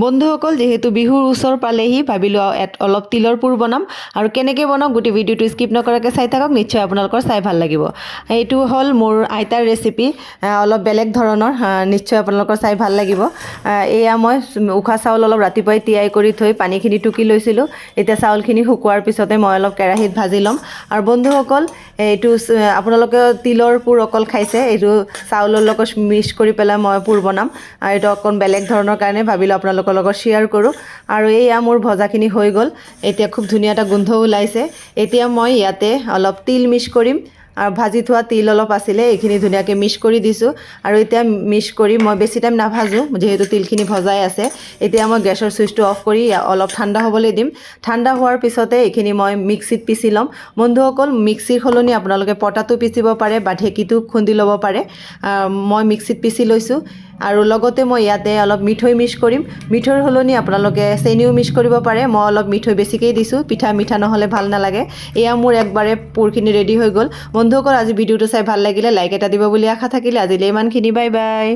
বন্ধুসকল যেহেতু বিহুৰ ওচৰ পালেহি ভাবিলোঁ অলপ তিলৰ পুৰ বনাম আৰু কেনেকৈ বনাম গোটেই ভিডিঅ'টো স্কিপ নকৰাকৈ চাই থাকক নিশ্চয় আপোনালোকৰ চাই ভাল লাগিব। এইটো হ'ল মোৰ আইতাৰ ৰেচিপি অলপ বেলেগ ধৰণৰ নিশ্চয় আপোনালোকৰ চাই ভাল লাগিব। এয়া মই উখোৱা চাউল অলপ ৰাতিপুৱাই তিয়াই কৰি থৈ পানীখিনি টুকি লৈছিলোঁ। এতিয়া চাউলখিনি শুকোৱাৰ পিছতে মই অলপ কেৰাহীত ভাজি ল'ম। আৰু বন্ধুসকল এইটো আপোনালোকে তিলৰ পুৰ অকল খাইছে, এইটো চাউলৰ লগত মিক্স কৰি পেলাই মই পুৰ বনাম। আৰু এইটো অকণ বেলেগ ধৰণৰ কাৰণে ভাবিলোঁ আপোনালোকৰ লগত শ্বেয়াৰ কৰোঁ। আৰু এয়া মোৰ ভজাখিনি হৈ গ'ল, এতিয়া খুব ধুনীয়া এটা গোন্ধ ওলাইছে। এতিয়া মই ইয়াতে অলপ তিল মিক্স কৰিম আৰু ভাজি থোৱা তিল অলপ আছিলে এইখিনি ধুনীয়াকৈ মিক্স কৰি দিছোঁ। আৰু এতিয়া মিক্স কৰি মই বেছি টাইম নাভাজোঁ যিহেতু তিলখিনি ভজাই আছে। এতিয়া মই গেছৰ চুইচটো অফ কৰি অলপ ঠাণ্ডা হ'বলৈ দিম। ঠাণ্ডা হোৱাৰ পিছতে এইখিনি মই মিক্সিত পিচি ল'ম। বন্ধুসকল মিক্সিৰ সলনি আপোনালোকে পটাটো পিচিব পাৰে বা ঢেঁকীটো খুন্দি ল'ব পাৰে। মই মিক্সিত পিচি লৈছোঁ। আৰু লগতে মই ইয়াতে অলপ মিঠৈ মিক্স কৰিম। মিঠৈৰ সলনি আপোনালোকে চেনিও মিক্স কৰিব পাৰে। মই অলপ মিঠৈ বেছিকৈ দিছোঁ, পিঠা মিঠা নহ'লে ভাল নালাগে। এয়া মোৰ একবাৰে পুৰখিনি ৰেডি হৈ গ'ল। বন্ধুসকল আজি ভিডিঅ'টো চাই ভাল লাগিলে লাইক এটা দিব বুলি আশা থাকিলে আজিলৈ ইমানখিনি, বাই বাই।